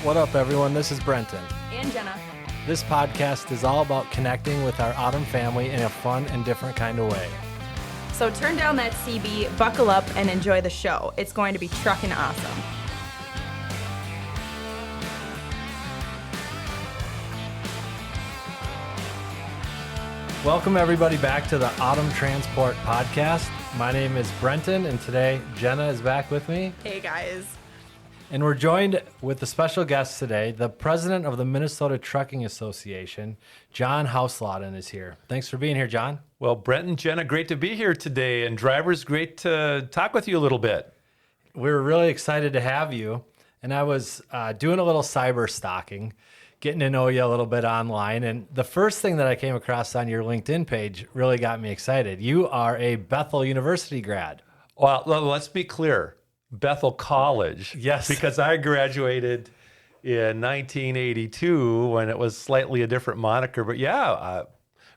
What up, everyone? This is Brenton. And Jenna. This podcast is all about connecting with our Autumn family in a fun and different kind of way. So turn down that CB, buckle up, and enjoy the show. It's going to be truckin' awesome. Welcome, everybody, back to the Autumn Transport Podcast. My name is Brenton, and today Jenna is back with me. Hey, guys. And we're joined with a special guest today. The president of the Minnesota Trucking Association, John Hausladen, is here. Thanks for being here, John. Well, Brenton and Jenna, great to be here today. And drivers, great to talk with you a little bit. We're really excited to have you. And I was doing a little cyber stalking, getting to know you a little bit online. And the first thing that I came across on your LinkedIn page really got me excited. You are a Bethel University grad. Well, let's be clear. Bethel College. Yes. Because I graduated in 1982 when it was slightly a different moniker. But yeah,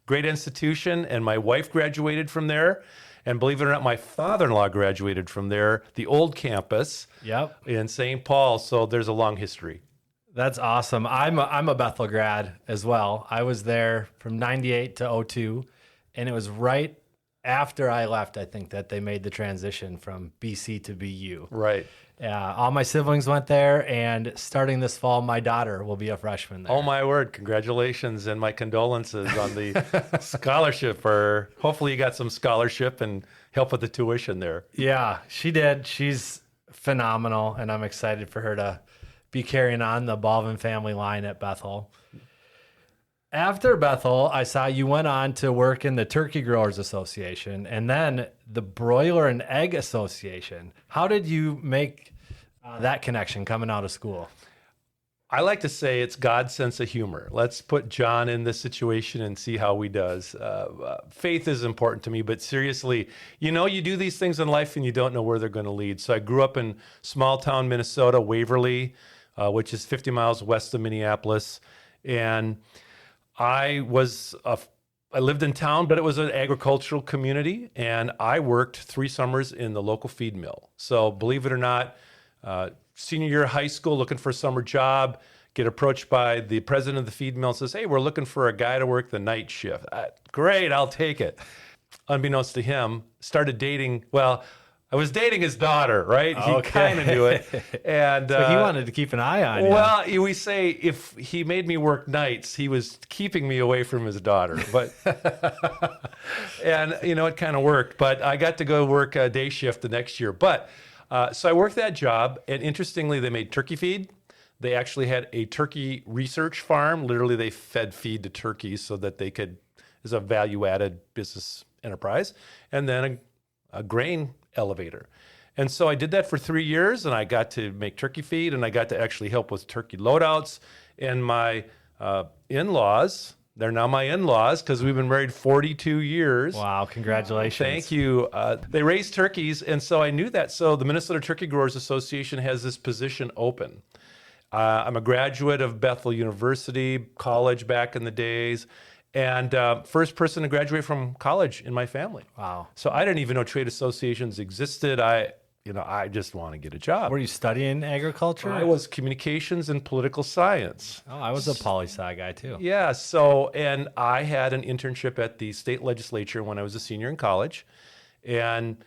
great institution. And my wife graduated from there. And believe it or not, my father-in-law graduated from there, the old campus in St. Paul. So there's a long history. That's awesome. I'm a Bethel grad as well. I was there from 98 to 02. And it was right after I left, I think, that they made the transition from BC to BU. Right. All my siblings went there, and starting this fall, my daughter will be a freshman there. Oh, my word. Congratulations and my condolences on the scholarship. Or hopefully you got some scholarship and help with the tuition there. Yeah, she did. She's phenomenal, and I'm excited for her to be carrying on the Baldwin family line at Bethel. After Bethel, I saw you went on to work in the Turkey Growers Association and then the Broiler and Egg Association. How did you make that connection coming out of school? I like to say it's God's sense of humor. Let's put John in this situation and see how he does. Faith is important to me, but seriously, you do these things in life and you don't know where they're going to lead. So I grew up in small town Minnesota, Waverly, which is 50 miles west of Minneapolis. And I lived in town, but it was an agricultural community, and I worked 3 summers in the local feed mill. So believe it or not, senior year of high school, looking for a summer job, get approached by the president of the feed mill and says, "Hey, we're looking for a guy to work the night shift." Great, I'll take it. Unbeknownst to him, started dating. Well, I was dating his daughter, right? He kind of knew it. And so he wanted to keep an eye on you. Well, we say if he made me work nights, he was keeping me away from his daughter. But and it kind of worked. But I got to go work a day shift the next year. But so I worked that job, and interestingly, they made turkey feed. They actually had a turkey research farm. Literally, they fed feed to turkeys so that they could, as a value-added business enterprise, and then a grain elevator. And so I did that for 3 years, and I got to make turkey feed, and I got to actually help with turkey loadouts. And my in-laws, they're now my in-laws because we've been married 42 years. Wow, congratulations. Thank you. They raise turkeys, and so I knew that. So the Minnesota Turkey Growers Association has this position open. I'm a graduate of Bethel University, college back in the days, and first person to graduate from college in my family. Wow. So I didn't even know trade associations existed. I just want to get a job. Were you studying agriculture? I was communications and political science. Oh, I was a poli-sci guy too. Yeah. So, and I had an internship at the state legislature when I was a senior in college. And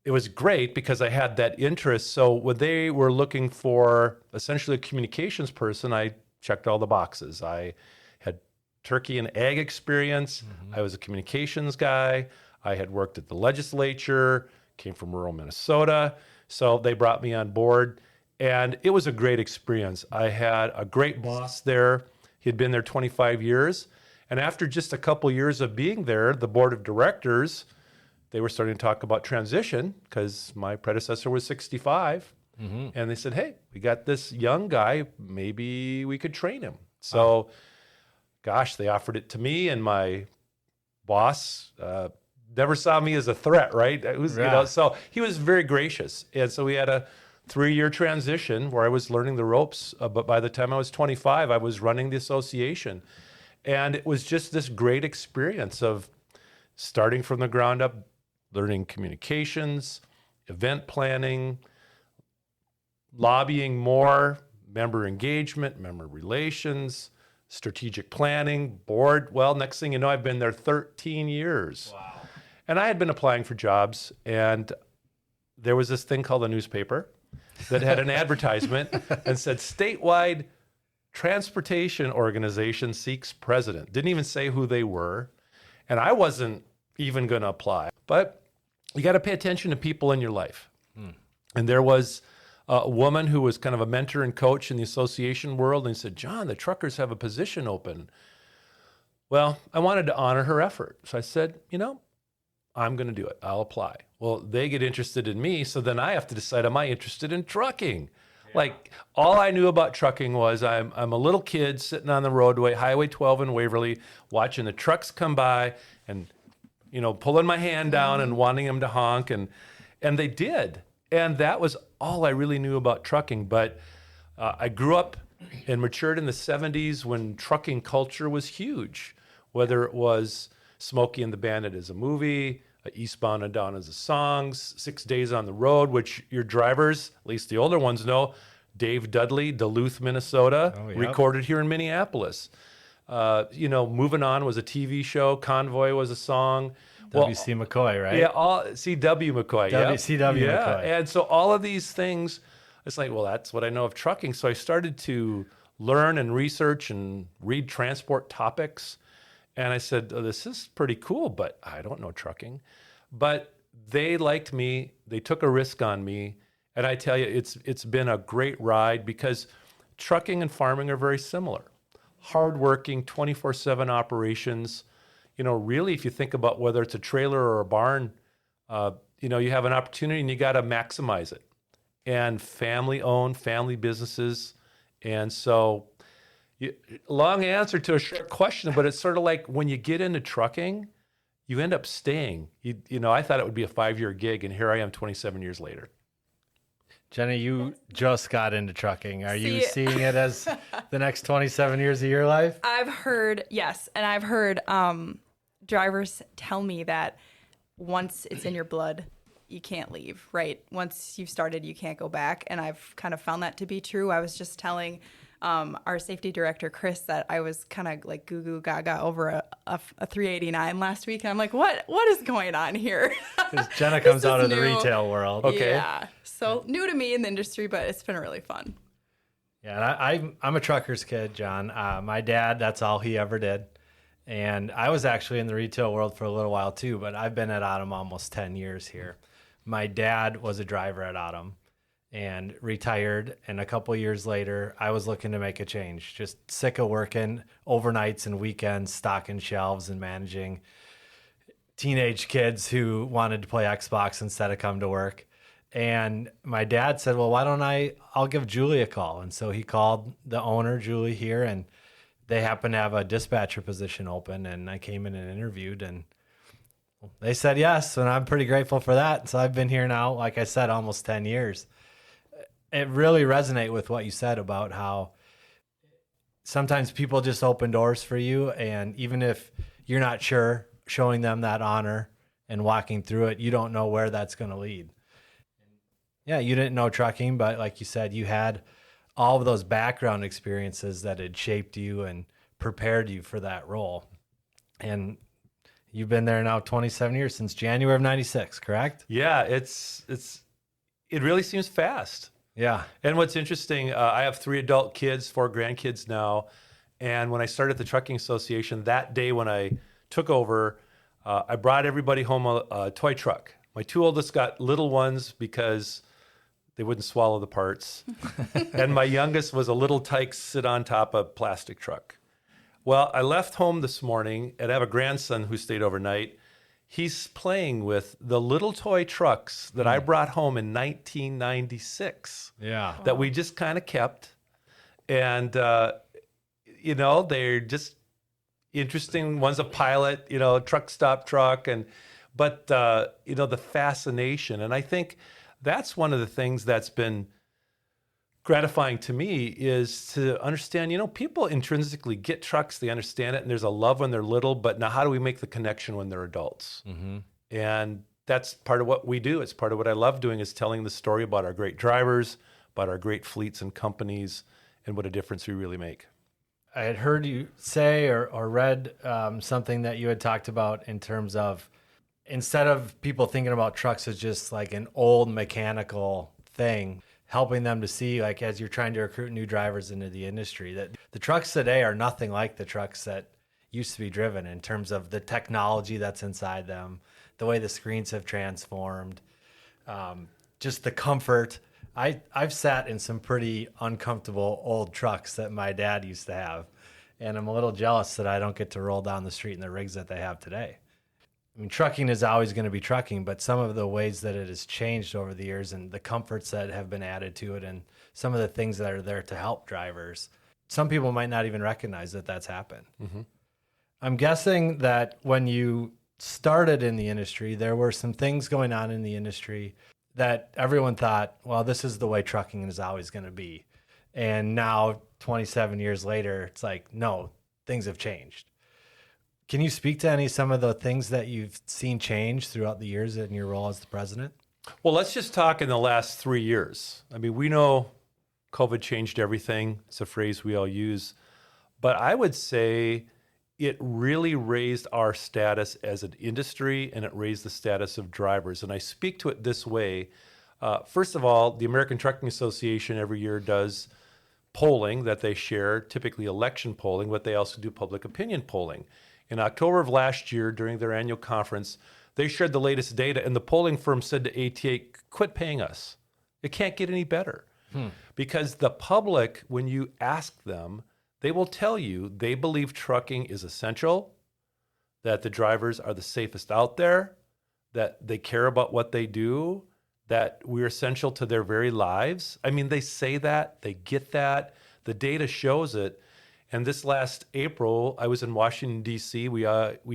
it was great because I had that interest. So when they were looking for essentially a communications person, I checked all the boxes. I had turkey and ag experience. Mm-hmm. I was a communications guy. I had worked at the legislature, came from rural Minnesota. So they brought me on board, and it was a great experience. I had a great boss there. He had been there 25 years. And after just a couple years of being there, the board of directors, they were starting to talk about transition because my predecessor was 65. Mm-hmm. And they said, "Hey, we got this young guy. Maybe we could train him." So, gosh, they offered it to me, and my boss never saw me as a threat, right? It was, so he was very gracious. And so we had a 3-year transition where I was learning the ropes. But by the time I was 25, I was running the association. And it was just this great experience of starting from the ground up, learning communications, event planning, lobbying more, member engagement, member relations, strategic planning, board. Well, next thing you know, I've been there 13 years. Wow. And I had been applying for jobs, and there was this thing called a newspaper that had an advertisement and said, statewide transportation organization seeks president. Didn't even say who they were. And I wasn't even going to apply. But you got to pay attention to people in your life. And there was a woman who was kind of a mentor and coach in the association world, and said, John, the truckers have a position open. Well, I wanted to honor her effort. So I said, I'm going to do it. I'll apply. Well, they get interested in me, so then I have to decide, am I interested in trucking? Yeah. Like, all I knew about trucking was I'm a little kid sitting on the roadway, Highway 12 in Waverly, watching the trucks come by and, pulling my hand down and wanting them to honk. And they did. And that was all I really knew about trucking. But I grew up and matured in the 70s when trucking culture was huge, whether it was Smokey and the Bandit as a movie, Eastbound and Down as a songs, 6 Days on the Road, which your drivers, at least the older ones, know. Dave Dudley, Duluth, Minnesota, recorded here in Minneapolis. Moving On was a TV show. Convoy was a song. W.C. McCoy, right? Yeah, C.W. McCoy. C.W. McCoy. And so all of these things, it's like, well, that's what I know of trucking. So I started to learn and research and read transport topics. And I said, oh, this is pretty cool, but I don't know trucking. But they liked me. They took a risk on me. And I tell you, it's been a great ride because trucking and farming are very similar. Hardworking, 24/7 operations. Really, if you think about whether it's a trailer or a barn, you have an opportunity and you got to maximize it. And family-owned, family businesses. And so, long answer to a short question, but it's sort of like when you get into trucking, you end up staying. I thought it would be a 5-year gig, and here I am 27 years later. Jenna, you just got into trucking. Are you seeing it as the next 27 years of your life? I've heard, yes. And I've heard drivers tell me that once it's in your blood, you can't leave, right? Once you've started, you can't go back. And I've kind of found that to be true. I was just telling our safety director, Chris, that I was kind of like goo gaga over a 389 last week. And I'm like, what is going on here? Because Jenna comes out of the retail world. Okay. Yeah. So new to me in the industry, but it's been really fun. Yeah, and I'm a trucker's kid, John. My dad, that's all he ever did. And I was actually in the retail world for a little while too, but I've been at Autumn almost 10 years here. My dad was a driver at Autumn and retired. And a couple of years later, I was looking to make a change, just sick of working overnights and weekends, stocking shelves and managing teenage kids who wanted to play Xbox instead of come to work. And my dad said, well, why don't I'll give Julie a call. And so he called the owner, Julie, here, and they happened to have a dispatcher position open. And I came in and interviewed, and they said yes. And I'm pretty grateful for that. So I've been here now, like I said, almost 10 years. It really resonates with what you said about how sometimes people just open doors for you. And even if you're not sure, showing them that honor and walking through it, you don't know where that's going to lead. Yeah, you didn't know trucking, but like you said, you had all of those background experiences that had shaped you and prepared you for that role. And you've been there now 27 years, since January of 96, correct? Yeah, it really seems fast. Yeah. And what's interesting, I have 3 adult kids, 4 grandkids now. And when I started the Trucking Association, that day when I took over, I brought everybody home a toy truck. My 2 oldest got little ones because they wouldn't swallow the parts. And my youngest was a little tyke sit on top of a plastic truck. Well, I left home this morning, and I have a grandson who stayed overnight. He's playing with the little toy trucks that I brought home in 1996. Yeah. That we just kind of kept. And, they're just interesting. One's a pilot, truck stop truck. But the fascination. And I think that's one of the things that's been gratifying to me is to understand, people intrinsically get trucks, they understand it, and there's a love when they're little, but now how do we make the connection when they're adults? Mm-hmm. And that's part of what we do. It's part of what I love doing, is telling the story about our great drivers, about our great fleets and companies, and what a difference we really make. I had heard you say or read something that you had talked about in terms of instead of people thinking about trucks as just like an old mechanical thing, helping them to see, like, as you're trying to recruit new drivers into the industry, that the trucks today are nothing like the trucks that used to be driven in terms of the technology that's inside them, the way the screens have transformed, just the comfort. I've sat in some pretty uncomfortable old trucks that my dad used to have, and I'm a little jealous that I don't get to roll down the street in the rigs that they have today. I mean, trucking is always going to be trucking, but some of the ways that it has changed over the years and the comforts that have been added to it and some of the things that are there to help drivers, some people might not even recognize that that's happened. Mm-hmm. I'm guessing that when you started in the industry, there were some things going on in the industry that everyone thought, well, this is the way trucking is always going to be. And now, 27 years later, it's like, no, things have changed. Can you speak to some of the things that you've seen change throughout the years in your role as the president? Well, let's just talk in the last 3 years. I mean, we know COVID changed everything. It's a phrase we all use. But I would say it really raised our status as an industry, and it raised the status of drivers. And I speak to it this way. First of all, the American Trucking Association every year does polling that they share, typically election polling, but they also do public opinion polling. In October of last year, during their annual conference, they shared the latest data, and the polling firm said to ATA, quit paying us. It can't get any better. Because the public, when you ask them, they will tell you they believe trucking is essential, that the drivers are the safest out there, that they care about what they do, that we're essential to their very lives. I mean, they say that, they get that, the data shows it. And this last April, I was in Washington, D.C. We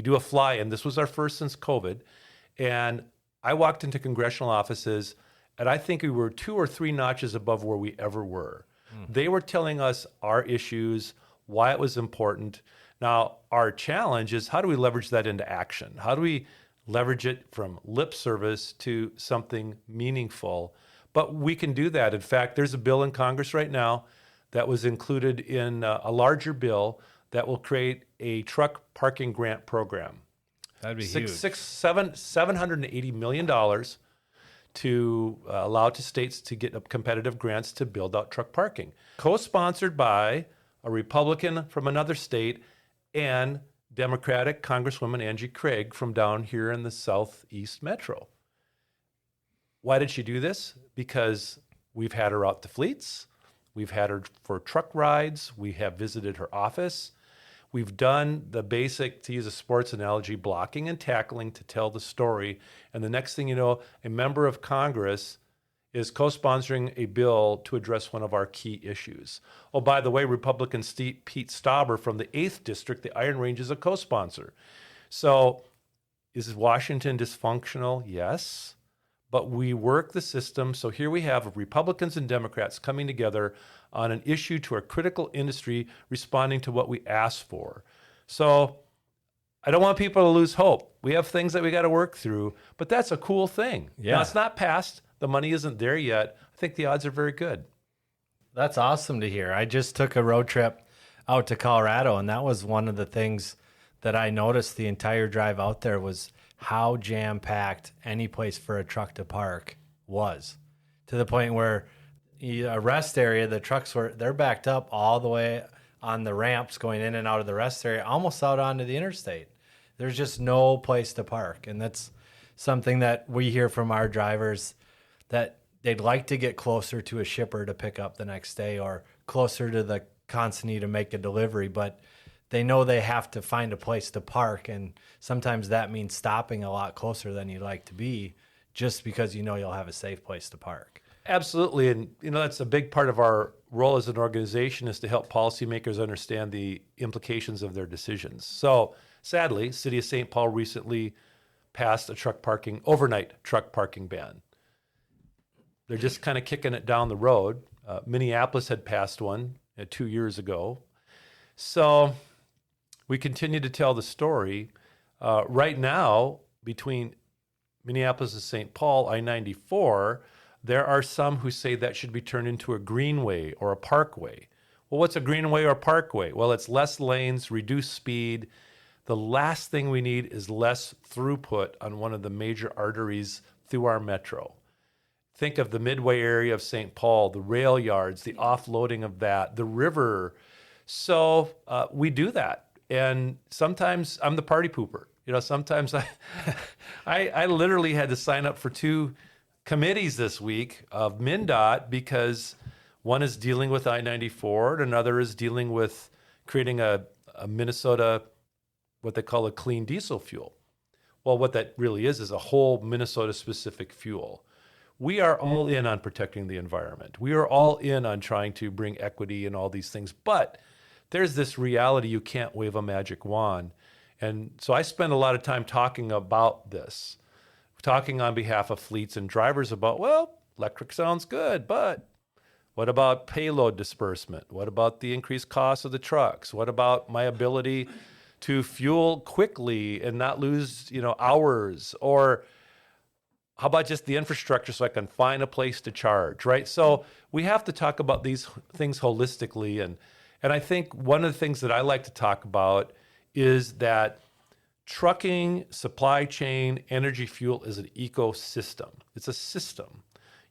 do a fly-in. This was our first since COVID. And I walked into congressional offices, and I think we were 2 or 3 notches above where we ever were. They were telling us our issues, why it was important. Now, our challenge is how do we leverage that into action? How do we leverage it from lip service to something meaningful? But we can do that. In fact, there's a bill in Congress right now that was included in a larger bill that will create a truck parking grant program. That'd be huge. $780 million to allow to states to get competitive grants to build out truck parking. Co-sponsored by a Republican from another state and Democratic Congresswoman Angie Craig from down here in the Southeast Metro. Why did she do this? Because we've had her out to fleets. We've had her for truck rides. We have visited her office. We've done the basic, to use a sports analogy, blocking and tackling to tell the story. And the next thing you know, a member of Congress is co-sponsoring a bill to address one of our key issues. Oh, by the way, Republican Pete Stauber from the 8th District, the Iron Range, is a co-sponsor. So is Washington dysfunctional? Yes. But we work the system. So here we have Republicans and Democrats coming together on an issue to our critical industry, responding to what we asked for. So I don't want people to lose hope. We have things that we got to work through, but that's a cool thing. Yeah. Now, it's not passed. The money isn't there yet. I think the odds are very good. That's awesome to hear. I just took a road trip out to Colorado, and that was one of the things that I noticed the entire drive out there was how jam-packed any place for a truck to park was, to the point where a rest area, the trucks they're backed up all the way on the ramps going in and out of the rest area, almost out onto the interstate. There's just no place to park. And that's something that we hear from our drivers, that they'd like to get closer to a shipper to pick up the next day or closer to the consignee to make a delivery, but they know they have to find a place to park. And sometimes that means stopping a lot closer than you'd like to be, just because you know you'll have a safe place to park. Absolutely. And, that's a big part of our role as an organization, is to help policymakers understand the implications of their decisions. So sadly, City of St. Paul recently passed a overnight truck parking ban. They're just kind of kicking it down the road. Minneapolis had passed one 2 years ago. So we continue to tell the story. Right now, between Minneapolis and St. Paul, I-94, there are some who say that should be turned into a greenway or a parkway. Well, what's a greenway or parkway? Well, it's less lanes, reduced speed. The last thing we need is less throughput on one of the major arteries through our metro. Think of the Midway area of St. Paul, the rail yards, the offloading of that, the river. So we do that. And sometimes I'm the party pooper. Sometimes I literally had to sign up for 2 committees this week of MnDOT because one is dealing with I-94 and another is dealing with creating a Minnesota, what they call a clean diesel fuel. Well, what that really is a whole Minnesota-specific fuel. We are all in on protecting the environment. We are all in on trying to bring equity and all these things. But there's this reality you can't wave a magic wand. And so I spend a lot of time talking about this, talking on behalf of fleets and drivers about, well, electric sounds good, but what about payload disbursement? What about the increased cost of the trucks? What about my ability to fuel quickly and not lose, hours? Or how about just the infrastructure so I can find a place to charge, right? So we have to talk about these things holistically. And I think one of the things that I like to talk about is that trucking, supply chain, energy fuel is an ecosystem. It's a system.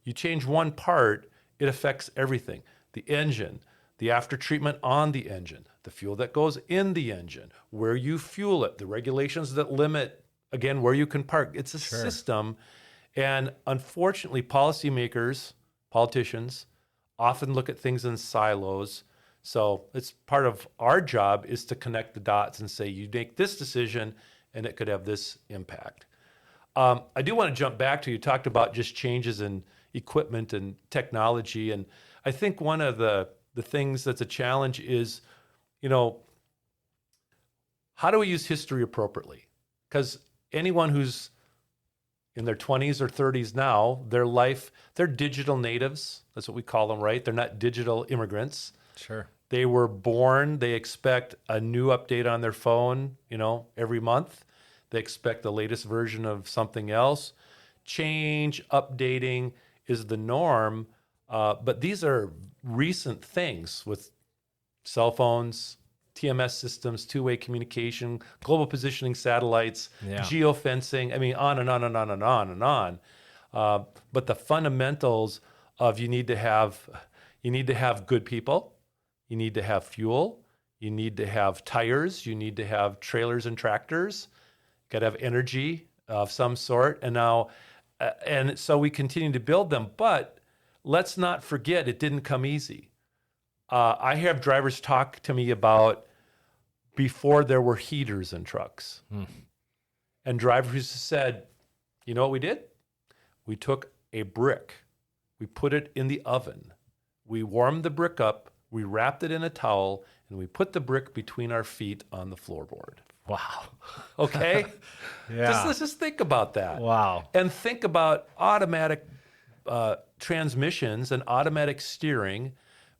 You change one part, it affects everything. The engine, the after treatment on the engine, the fuel that goes in the engine, where you fuel it, the regulations that limit, again, where you can park. It's a system. And unfortunately, policymakers, politicians, often look at things in silos. So it's part of our job is to connect the dots and say, you make this decision and it could have this impact. I do want to jump back to, you talked about just changes in equipment and technology. And I think one of the things that's a challenge is, how do we use history appropriately? Because anyone who's in their 20s or 30s now, they're digital natives. That's what we call them, right? They're not digital immigrants. Sure. They were born, they expect a new update on their phone, every month. They expect the latest version of something else. Change, updating is the norm. But these are recent things with cell phones, TMS systems, two-way communication, global positioning satellites, geofencing. I mean, on and on and on and on and on. But the fundamentals of you need to have good people, you need to have fuel, you need to have tires, you need to have trailers and tractors, got to have energy of some sort. And so we continue to build them. But let's not forget, it didn't come easy. I have drivers talk to me about before there were heaters in trucks. And drivers said, you know what we did? We took a brick, we put it in the oven, we warmed the brick up, we wrapped it in a towel, and we put the brick between our feet on the floorboard. Wow. Okay? Yeah. Let's just think about that. Wow. And think about automatic transmissions and automatic steering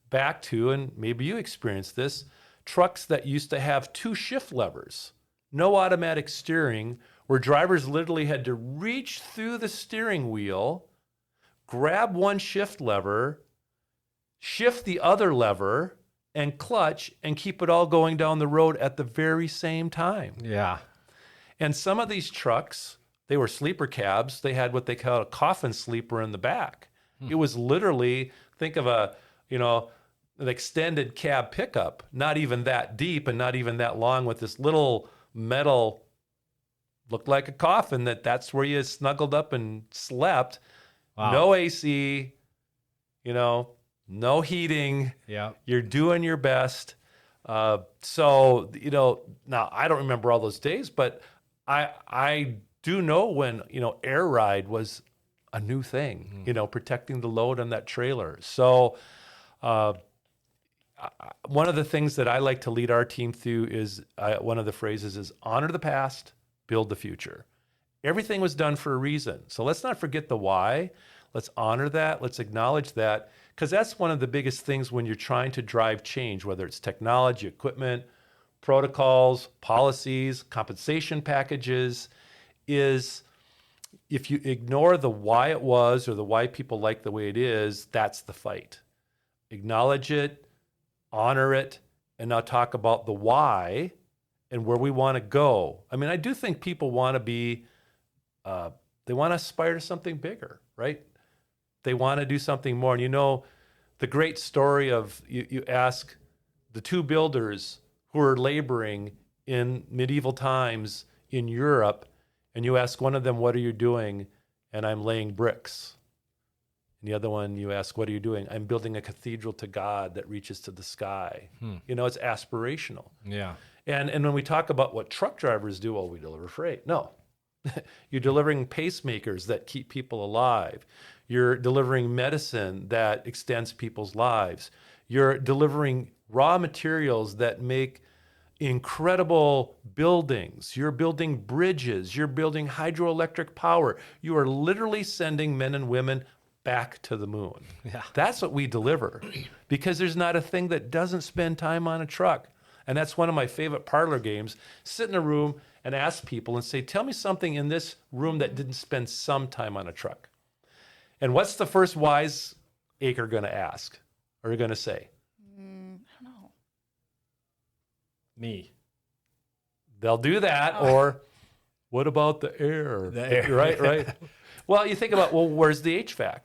back to, and maybe you experienced this, trucks that used to have 2 shift levers, no automatic steering, where drivers literally had to reach through the steering wheel, grab one shift lever, shift the other lever, and clutch, and keep it all going down the road at the very same time. Yeah. And some of these trucks, they were sleeper cabs. They had what they call a coffin sleeper in the back. It was literally, think of an extended cab pickup, not even that deep and not even that long, with this little metal, looked like a coffin, that's where you snuggled up and slept. Wow. No AC, no heating. Yeah. You're doing your best. So, now I don't remember all those days, but I do know when, air ride was a new thing, protecting the load on that trailer. So, one of the things that I like to lead our team through is one of the phrases is honor the past, build the future. Everything was done for a reason. So let's not forget the why. Let's honor that. Let's acknowledge that, because that's one of the biggest things when you're trying to drive change, whether it's technology, equipment, protocols, policies, compensation packages, is if you ignore the why it was or the why people like the way it is, that's the fight. Acknowledge it, honor it, and now talk about the why and where we want to go. I mean, I do think people want to be, they want to aspire to something bigger, right? They want to do something more. And you know, the great story of you ask the two builders who are laboring in medieval times in Europe, and you ask one of them, what are you doing? And I'm laying bricks. And the other one, you ask, what are you doing? I'm building a cathedral to God that reaches to the sky. You know, it's aspirational. Yeah. And when we talk about what truck drivers do, well, we deliver freight. No. You're delivering pacemakers that keep people alive. You're delivering medicine that extends people's lives. You're delivering raw materials that make incredible buildings. You're building bridges. You're building hydroelectric power. You are literally sending men and women back to the moon. Yeah. That's what we deliver, because there's not a thing that doesn't spend time on a truck. And that's one of my favorite parlor games. Sit in a room and ask people and say, tell me something in this room that didn't spend some time on a truck. And what's the first wise acre going to ask or going to say? I don't know. Me. They'll do that. Or what about the air? The air. Right. Well, you think about, well, where's the HVAC?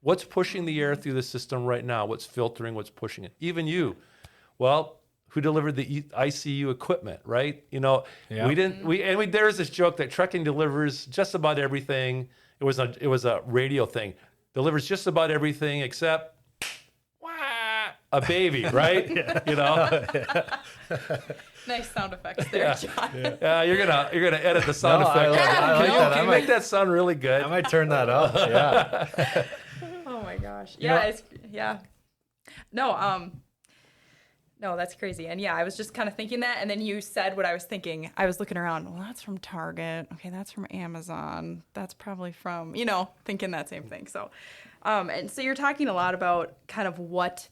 What's pushing the air through the system right now? What's filtering? What's pushing it? Even you. Well, who delivered the ICU equipment, right? You know, Yeah. there was this joke that trucking delivers just about everything. It was a radio thing. Delivers just about everything except a baby, right? You know. Nice sound effects there, John. Yeah, you're gonna edit the sound No, effect. I like that. Can you make that sound really good? I might turn that up. Yeah. Oh my gosh. You know- No, that's crazy. And yeah, I was just kind of thinking that, and then you said what I was thinking. I was looking around. Well, that's from Target. Okay, that's from Amazon. That's probably from, thinking that same thing. So, and so you're talking a lot about kind of what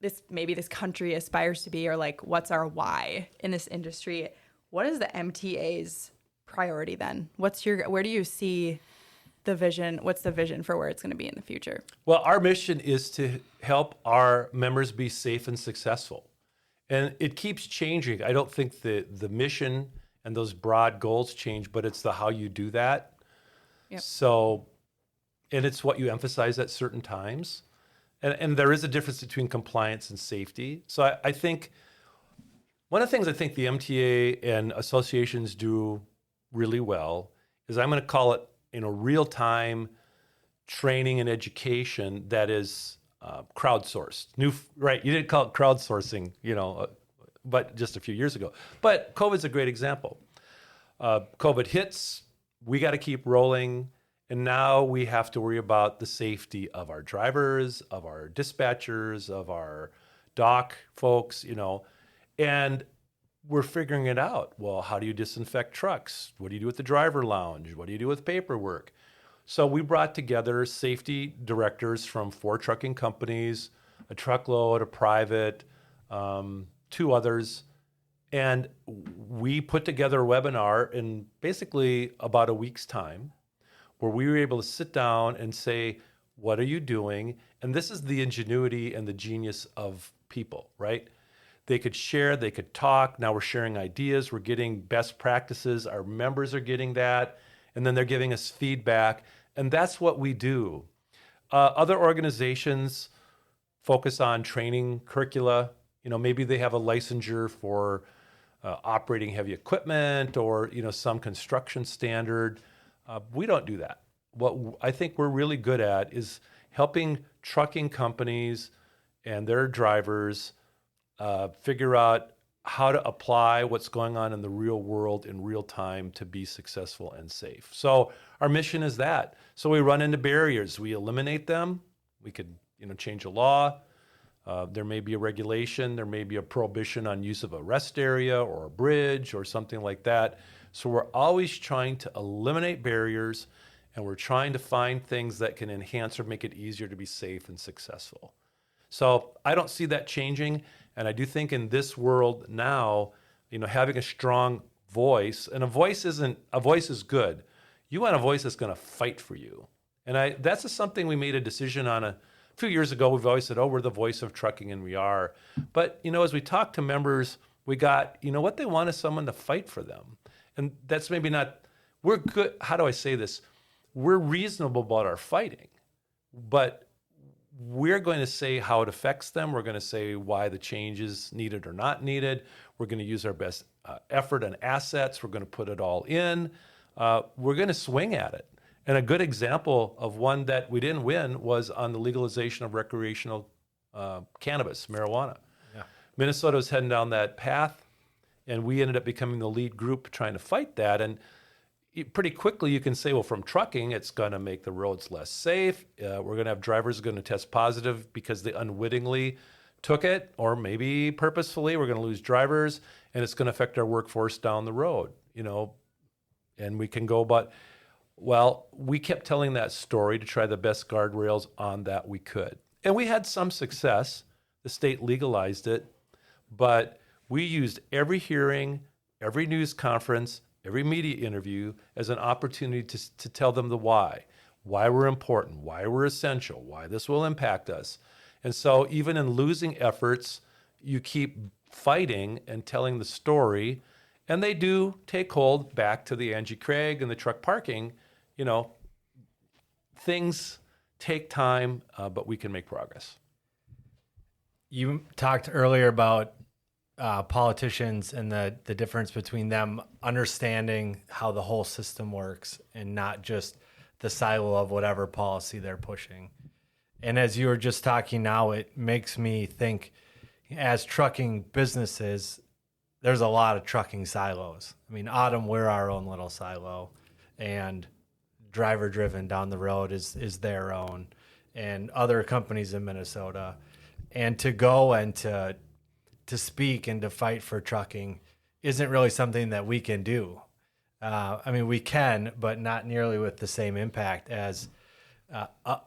this country aspires to be, or like what's our why in this industry. What is the MTA's priority then? Where do you see the vision? What's the vision for where it's going to be in the future? Well, our mission is to help our members be safe and successful. And it keeps changing. I don't think the mission and those broad goals change, but it's the how you do that. Yep. So, and it's what you emphasize at certain times. And there is a difference between compliance and safety. So I think one of the things I think the MTA and associations do really well is, I'm going to call it, real-time training and education that is crowdsourced. Right? You didn't call it crowdsourcing, but just a few years ago. But COVID's a great example. COVID hits, we got to keep rolling, and now we have to worry about the safety of our drivers, of our dispatchers, of our dock folks, and we're figuring it out. Well, how do you disinfect trucks? What do you do with the driver lounge? What do you do with paperwork? So we brought together safety directors from 4 trucking companies, a truckload, a private, 2 others, and we put together a webinar in basically about a week's time, where we were able to sit down and say, what are you doing? And this is the ingenuity and the genius of people, right? They could share, they could talk. Now we're sharing ideas. We're getting best practices. Our members are getting that. And then they're giving us feedback. And that's what we do. Other organizations focus on training curricula. Maybe they have a licensure for operating heavy equipment, or, some construction standard. We don't do that. What I think we're really good at is helping trucking companies and their drivers figure out how to apply what's going on in the real world in real time to be successful and safe. So our mission is that. So we run into barriers, we eliminate them. We could, change a law. There may be a regulation. There may be a prohibition on use of a rest area or a bridge or something like that. So we're always trying to eliminate barriers, and we're trying to find things that can enhance or make it easier to be safe and successful. So I don't see that changing. And I do think in this world now, having a strong voice, and a voice is good. You want a voice that's going to fight for you. And that's just something we made a decision on A few years ago, we've always said, oh, we're the voice of trucking, and we are. But, as we talk to members, we got, what they want is someone to fight for them. And that's maybe not, we're good. How do I say this? We're reasonable about our fighting, but we're going to say how it affects them. We're going to say why the change is needed or not needed. We're going to use our best effort and assets. We're going to put it all in. We're going to swing at it. And a good example of one that we didn't win was on the legalization of recreational cannabis, marijuana. Yeah. Minnesota was heading down that path, and we ended up becoming the lead group trying to fight that. And pretty quickly you can say, well, from trucking, it's going to make the roads less safe. We're going to have drivers going to test positive because they unwittingly took it, or maybe purposefully. We're going to lose drivers, and it's going to affect our workforce down the road, and we can go about. Well, we kept telling that story to try the best guardrails on that we could. And we had some success. The state legalized it, but we used every hearing, every news conference, every media interview as an opportunity to tell them the why we're important, why we're essential, why this will impact us. And so even in losing efforts, you keep fighting and telling the story, and they do take hold back to the Angie Craig and the truck parking. Things take time, but we can make progress. You talked earlier about politicians and the difference between them understanding how the whole system works and not just the silo of whatever policy they're pushing. And as you were just talking now, it makes me think, as trucking businesses, there's a lot of trucking silos. I mean, Autumn, we're our own little silo, and driver driven down the road is their own, and other companies in Minnesota. And to go and to speak and to fight for trucking isn't really something that we can do. We can, but not nearly with the same impact as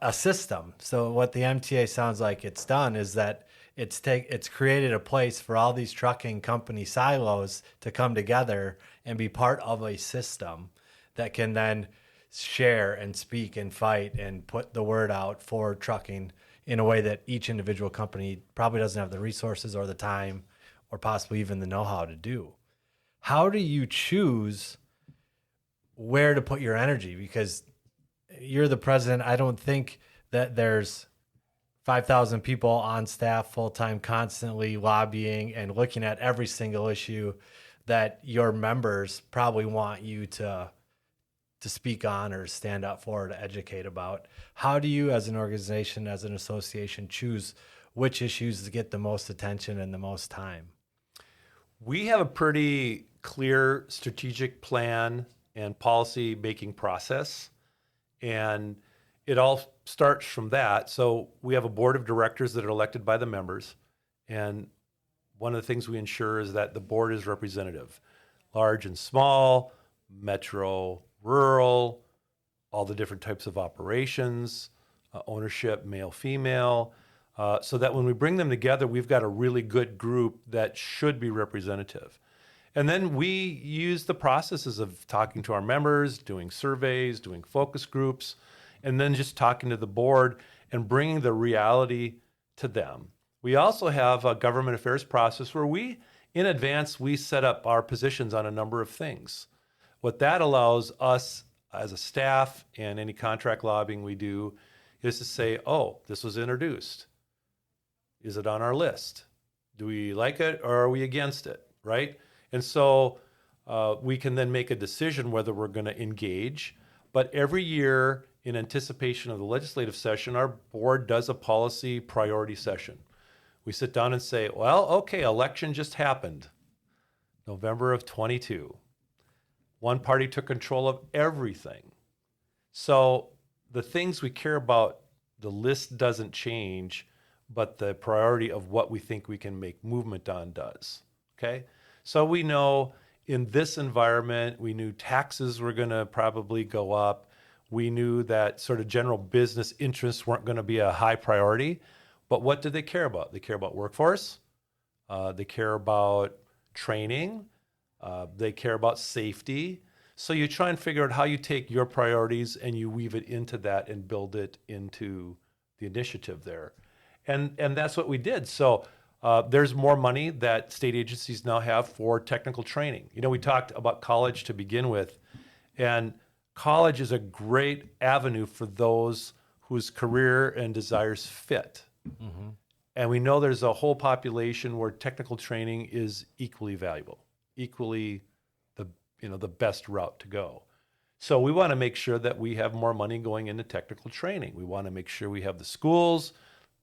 a system. So what the MTA sounds like it's done is that it's created a place for all these trucking company silos to come together and be part of a system that can then share and speak and fight and put the word out for trucking in a way that each individual company probably doesn't have the resources or the time or possibly even the know-how to do. How do you choose where to put your energy? Because you're the president. I don't think that there's 5,000 people on staff full-time constantly lobbying and looking at every single issue that your members probably want you to speak on or stand up for or to educate about. How do you, as an organization, as an association, choose which issues to get the most attention and the most time? We have a pretty clear strategic plan and policy making process, and it all starts from that. So we have a board of directors that are elected by the members, and one of the things we ensure is that the board is representative, large and small, metro, rural, all the different types of operations, ownership, male, female, so that when we bring them together, we've got a really good group that should be representative. And then we use the processes of talking to our members, doing surveys, doing focus groups, and then just talking to the board and bringing the reality to them. We also have a government affairs process where in advance, we set up our positions on a number of things. What that allows us as a staff and any contract lobbying we do is to say, oh, this was introduced. Is it on our list? Do we like it or are we against it, right? And so we can then make a decision whether we're going to engage. But every year, in anticipation of the legislative session, our board does a policy priority session. We sit down and say, well, okay, election just happened, November of 22. One party took control of everything. So the things we care about, the list doesn't change, but the priority of what we think we can make movement on does. Okay? So we know in this environment, we knew taxes were going to probably go up. We knew that sort of general business interests weren't going to be a high priority. But what do they care about? They care about workforce. They care about training. They care about safety. So you try and figure out how you take your priorities and you weave it into that and build it into the the initiative there. And that's what we did. So there's more money that state agencies now have for technical training. We talked about college to begin with, and college is a great avenue for those whose career and desires fit. Mm-hmm. And we know there's a whole population where technical training is equally valuable, equally the best route to go. So we want to make sure that we have more money going into technical training. We want to make sure we have the schools,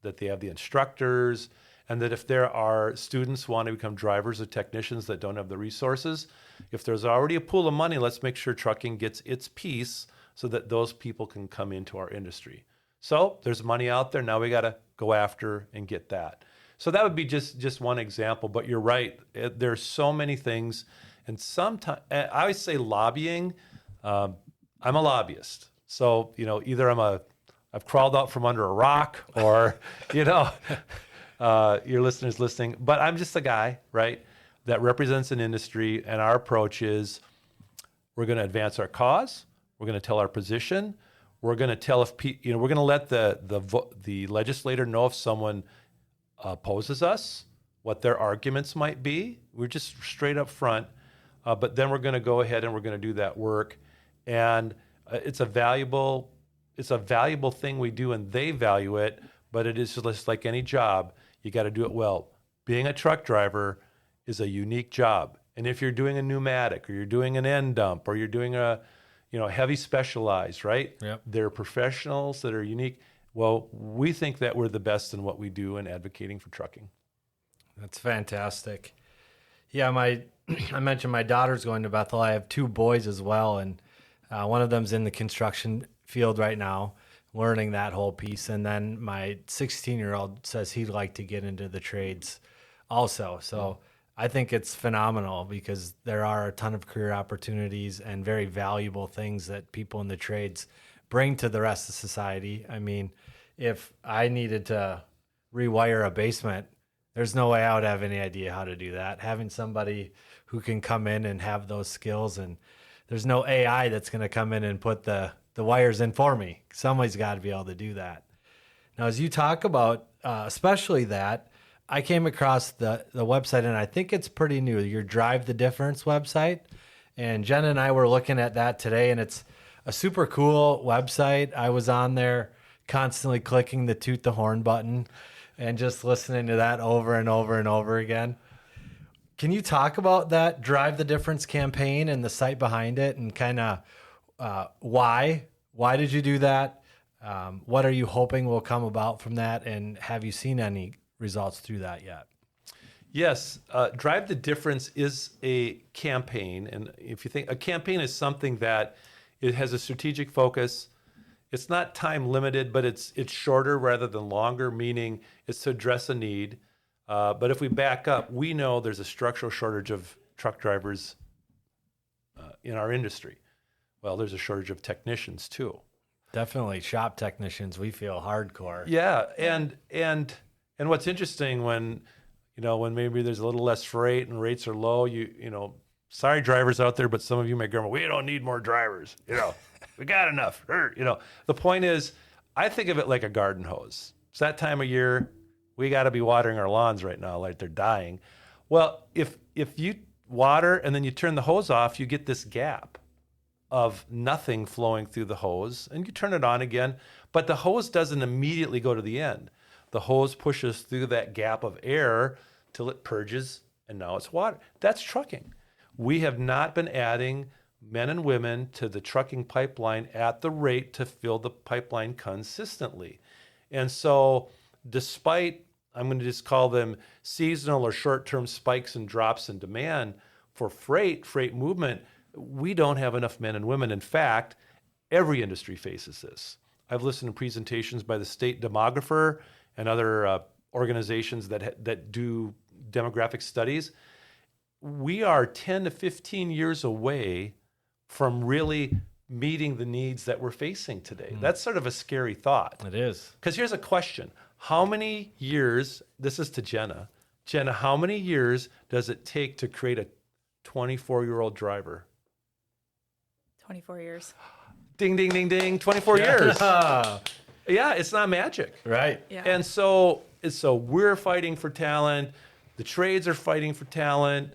that they have the instructors, and that if there are students who want to become drivers or technicians that don't have the resources, if there's already a pool of money, let's make sure trucking gets its piece so that those people can come into our industry. So there's money out there. Now we got to go after and get that. So that would be just one example, but you're right. There's so many things. And sometimes, I always say lobbying, I'm a lobbyist. So, either I've crawled out from under a rock or, your listeners listening, but I'm just a guy, right, that represents an industry. And our approach is we're going to advance our cause. We're going to tell our position. We're going to tell if, we're going to let the legislator know if someone opposes us, what their arguments might be. We're just straight up front. But then we're going to go ahead and we're going to do that work. And it's a valuable thing we do, and they value it, but it is just like any job. You got to do it well. Being a truck driver is a unique job. And if you're doing a pneumatic or you're doing an end dump or you're doing a heavy specialized, right? Yep. They're professionals that are unique. Well, we think that we're the best in what we do in advocating for trucking. That's fantastic. Yeah, I mentioned my daughter's going to Bethel. I have two boys as well, and one of them's in the construction field right now, learning that whole piece. And then my 16-year-old says he'd like to get into the trades also. So I think it's phenomenal because there are a ton of career opportunities and very valuable things that people in the trades bring to the rest of society. I mean, if I needed to rewire a basement, there's no way I would have any idea how to do that. Having somebody who can come in and have those skills, and there's no AI that's going to come in and put the wires in for me. Somebody's got to be able to do that. Now, as you talk about, especially that, I came across the website, and I think it's pretty new, your Drive the Difference website. And Jenna and I were looking at that today, and it's a super cool website. I was on there constantly clicking the toot the horn button and just listening to that over and over and over again. Can you talk about that Drive the Difference campaign and the site behind it, and kind of why did you do that? What are you hoping will come about from that? And have you seen any results through that yet? Yes. Drive the Difference is a campaign. And if you think a campaign is something that it has a strategic focus, it's not time limited, but it's shorter rather than longer, meaning it's to address a need. But if we back up, we know there's a structural shortage of truck drivers in our industry. Well, there's a shortage of technicians too. Definitely shop technicians. We feel hardcore. Yeah, and what's interesting when maybe there's a little less freight and rates are low, sorry drivers out there, but some of you may go, we don't need more drivers. We got enough. The point is, I think of it like a garden hose. It's that time of year. We got to be watering our lawns right now, like they're dying. Well, if you water and then you turn the hose off, you get this gap of nothing flowing through the hose, and you turn it on again, but the hose doesn't immediately go to the end. The hose pushes through that gap of air till it purges, and now it's water. That's trucking. We have not been adding men and women to the trucking pipeline at the rate to fill the pipeline consistently. And so despite, I'm going to just call them seasonal or short-term spikes and drops in demand for freight movement, we don't have enough men and women. In fact, every industry faces this. I've listened to presentations by the state demographer and other organizations that do demographic studies. We are 10 to 15 years away from really meeting the needs that we're facing today. That's sort of a scary thought. It is. Because here's a question. How many years, this is to Jenna, how many years does it take to create a 24-year-old driver? 24 years. Ding, ding, ding, ding, 24 years. Yeah, it's not magic. Right. Yeah. And so we're fighting for talent. The trades are fighting for talent.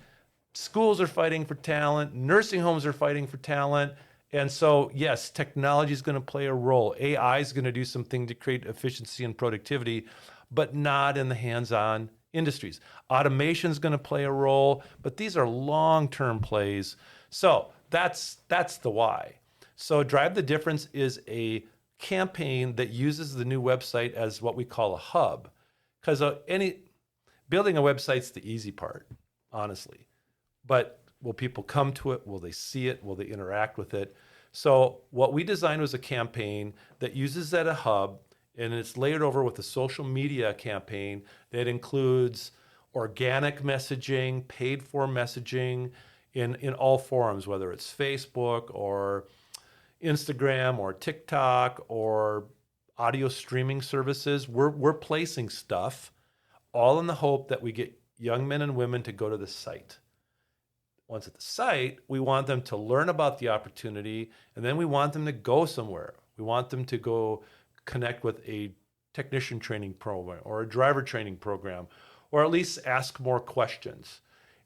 Schools are fighting for talent. Nursing homes are fighting for talent. And so, yes, technology is going to play a role. AI is going to do something to create efficiency and productivity, but not in the hands-on industries. Automation is going to play a role, but these are long-term plays. So that's the why. So Drive the Difference is a campaign that uses the new website as what we call a hub, because building a website's the easy part, honestly. But will people come to it? Will they see it? Will they interact with it? So what we designed was a campaign that uses that a hub, and it's layered over with a social media campaign that includes organic messaging, paid for messaging in all forums, whether it's Facebook or Instagram or TikTok or audio streaming services. We're placing stuff all in the hope that we get young men and women to go to the site. Once at the site, we want them to learn about the opportunity, and then we want them to go somewhere. We want them to go connect with a technician training program or a driver training program, or at least ask more questions.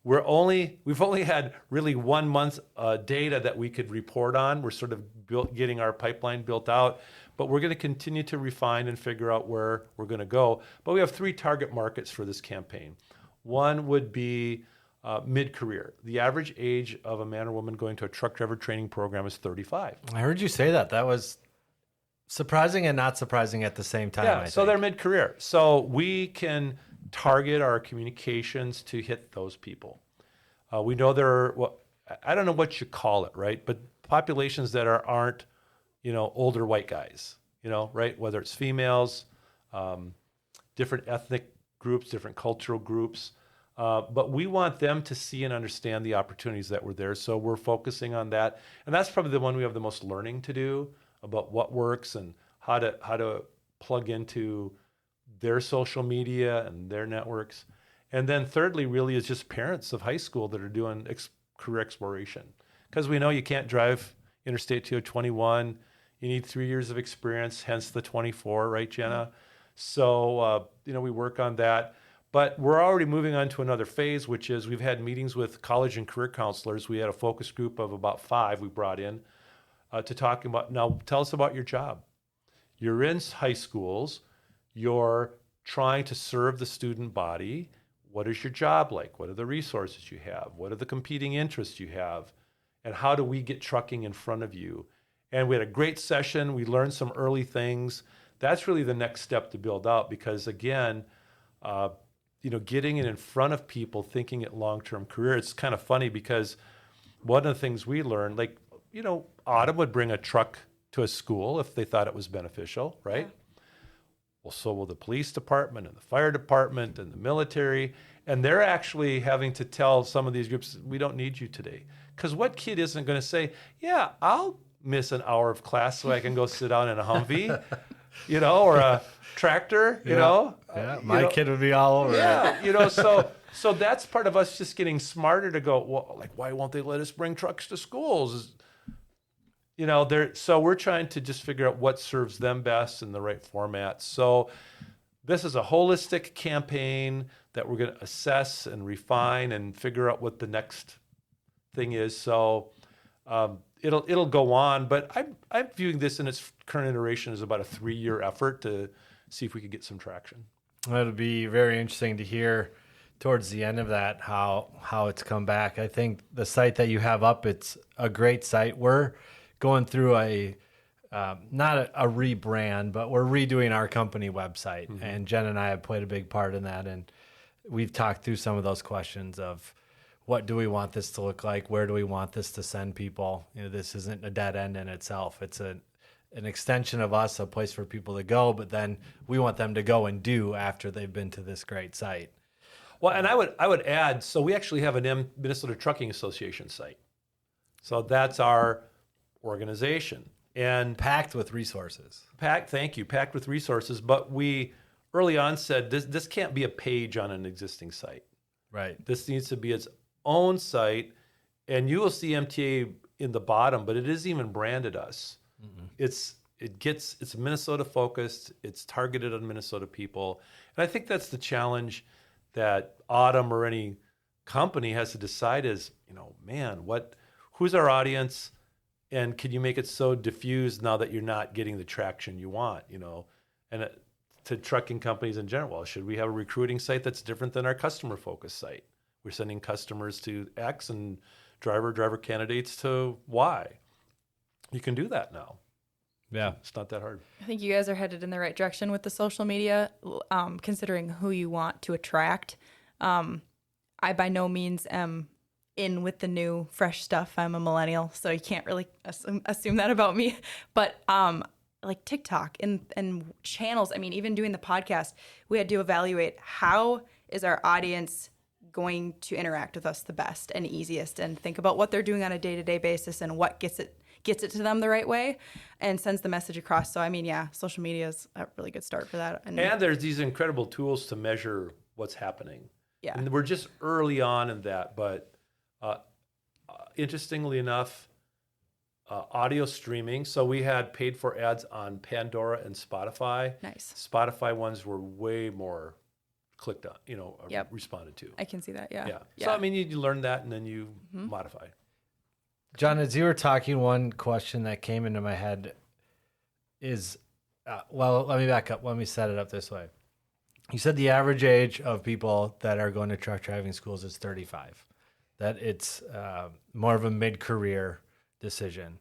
We've only had really 1 month data that we could report on. We're sort of getting our pipeline built out, but we're going to continue to refine and figure out where we're going to go. But we have 3 target markets for this campaign. One would be mid-career. The average age of a man or woman going to a truck driver training program is 35. I heard you say that. That was surprising and not surprising at the same time. Yeah, so they're mid-career. So we can target our communications to hit those people. We know there are, I don't know what you call it, right? But populations that aren't, older white guys, right? Whether it's females, different ethnic groups, different cultural groups. But we want them to see and understand the opportunities that were there. So we're focusing on that. And that's probably the one we have the most learning to do about what works and how to plug into their social media and their networks. And then thirdly, really is just parents of high school that are doing career exploration. Because we know you can't drive Interstate 221. You need 3 years of experience, hence the 24, right, Jenna? So, we work on that. But we're already moving on to another phase, which is we've had meetings with college and career counselors. We had a focus group of about 5 we brought in to talk about, now tell us about your job. You're in high schools. You're trying to serve the student body. What is your job like? What are the resources you have? What are the competing interests you have? And how do we get trucking in front of you? And we had a great session. We learned some early things. That's really the next step to build out because, again, getting it in front of people, thinking it long-term career. It's kind of funny because one of the things we learned, Autumn would bring a truck to a school if they thought it was beneficial, right? Yeah. Well, so will the police department and the fire department and the military. And they're actually having to tell some of these groups, we don't need you today. Because what kid isn't going to say, yeah, I'll miss an hour of class so I can go sit down in a Humvee, or a tractor, Yeah, my kid would be all over it. So that's part of us just getting smarter to go, well, why won't they let us bring trucks to schools? So we're trying to just figure out what serves them best in the right format. So this is a holistic campaign that we're going to assess and refine and figure out what the next thing is. So it'll go on, but I'm viewing this in its current iteration as about a 3-year effort to see if we could get some traction. It'll be very interesting to hear towards the end of that how it's come back. I think the site that you have up, it's a great site. We're going through not a rebrand, but we're redoing our company website. Mm-hmm. And Jen and I have played a big part in that. And we've talked through some of those questions of what do we want this to look like? Where do we want this to send people? This isn't a dead end in itself. It's an extension of us, a place for people to go, but then we want them to go and do after they've been to this great site. Well, and I would add, so we actually have an Minnesota Trucking Association site. So that's our organization. And packed with resources. Packed with resources. But we early on said this can't be a page on an existing site. Right. This needs to be its own site. And you will see MTA in the bottom, but it isn't even branded us. Mm-hmm. it's Minnesota focused. It's targeted on Minnesota people. And I think that's the challenge that Autumn or any company has to decide is, man, who's our audience? And can you make it so diffused now that you're not getting the traction you want, And to trucking companies in general, well, should we have a recruiting site that's different than our customer focused site? We're sending customers to X and driver candidates to Y. You can do that now. Yeah. It's not that hard. I think you guys are headed in the right direction with the social media, considering who you want to attract. I by no means am in with the new fresh stuff. I'm a millennial, so you can't really assume that about me. But like TikTok and channels, I mean, even doing the podcast, we had to evaluate how is our audience going to interact with us the best and easiest, and think about what they're doing on a day-to-day basis and what gets it to them the right way and sends the message across. So, I mean, yeah, social media is a really good start for that. And there's these incredible tools to measure what's happening. Yeah. And we're just early on in that. But interestingly enough, audio streaming. So we had paid for ads on Pandora and Spotify. Nice. Spotify ones were way more clicked on, responded to. I can see that, yeah. So, I mean, you learn that and then you modify. John, as you were talking, one question that came into my head is, let me back up. Let me set it up this way. You said the average age of people that are going to truck driving schools is 35, that it's more of a mid-career decision.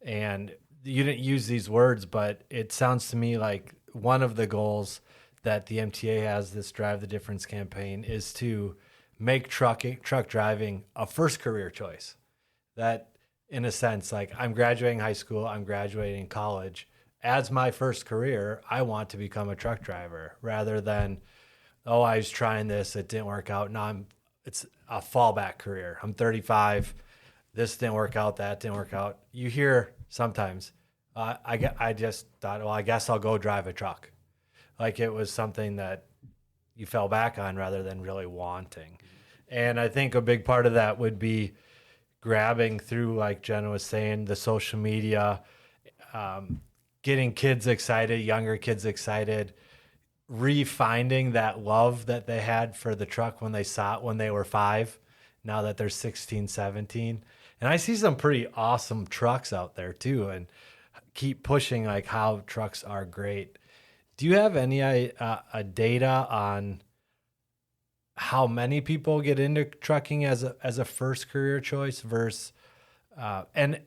And you didn't use these words, but it sounds to me like one of the goals that the MTA has, this Drive the Difference campaign, is to make truck driving a first career choice. That, in a sense, like, I'm graduating high school, I'm graduating college. As my first career, I want to become a truck driver rather than, I was trying this, it didn't work out. Now it's a fallback career. I'm 35, this didn't work out, that didn't work out. You hear sometimes, I just thought, I guess I'll go drive a truck. Like it was something that you fell back on rather than really wanting. And I think a big part of that would be grabbing through, like Jenna was saying, the social media, getting kids excited, younger kids excited, refinding that love that they had for the truck when they saw it when they were 5, now that they're 16, 17. And I see some pretty awesome trucks out there too, and keep pushing like how trucks are great. Do you have any data on how many people get into trucking as a first career choice versus, and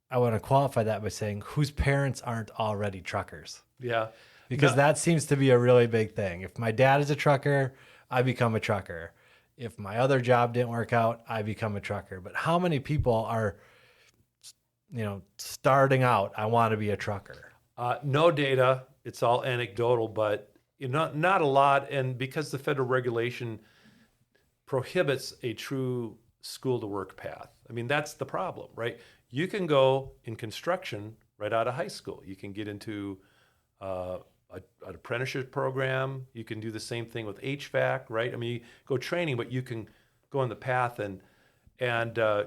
I want to qualify that by saying whose parents aren't already truckers? Yeah. Because that seems to be a really big thing. If my dad is a trucker, I become a trucker. If my other job didn't work out, I become a trucker. But how many people are, starting out, I want to be a trucker? No data. It's all anecdotal, but not a lot. And because the federal regulation prohibits a true school to work path. I mean, that's the problem, right? You can go in construction right out of high school. You can get into an apprenticeship program. You can do the same thing with HVAC, right? I mean, you go training, but you can go on the path and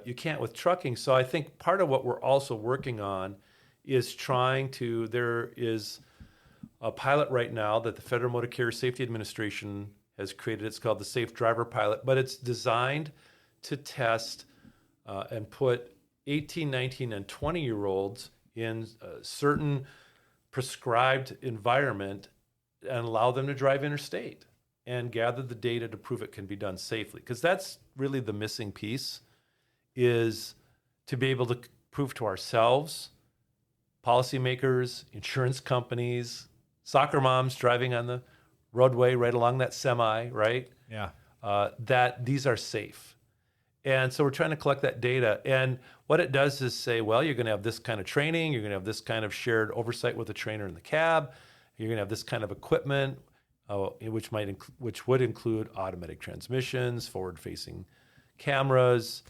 you can't with trucking. So I think part of what we're also working on is there is a pilot right now that the Federal Motor Carrier Safety Administration has created. It's called the Safe Driver Pilot, but it's designed to test and put 18, 19, and 20-year-olds in a certain prescribed environment and allow them to drive interstate and gather the data to prove it can be done safely. Because that's really the missing piece, is to be able to prove to ourselves, policymakers, insurance companies, soccer moms driving on the roadway right along that semi, right? Yeah. That these are safe. And so we're trying to collect that data. And what it does is say, well, you're going to have this kind of training. You're going to have this kind of shared oversight with the trainer in the cab. You're going to have this kind of equipment, which would include automatic transmissions, forward-facing cameras,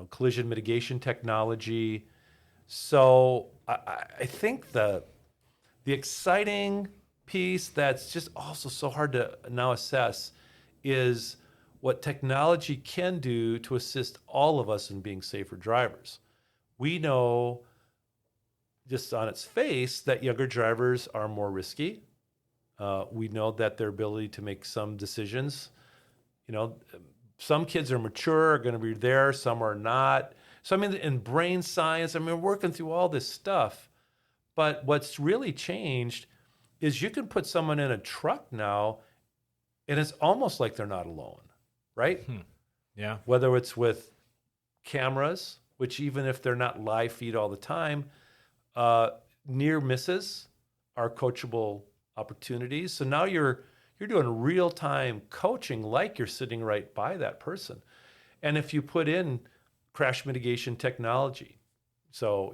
collision mitigation technology. So I think the exciting piece that's just also so hard to now assess is what technology can do to assist all of us in being safer drivers. We know just on its face that younger drivers are more risky. We know that their ability to make some decisions, some kids are mature, are going to be there, some are not. So, I mean, in brain science, we're working through all this stuff. But what's really changed is you can put someone in a truck now, and it's almost like they're not alone, right? Yeah. Whether it's with cameras, which even if they're not live feed all the time, near misses are coachable opportunities. So now you're doing real-time coaching like you're sitting right by that person. And if you put in crash mitigation technology, so,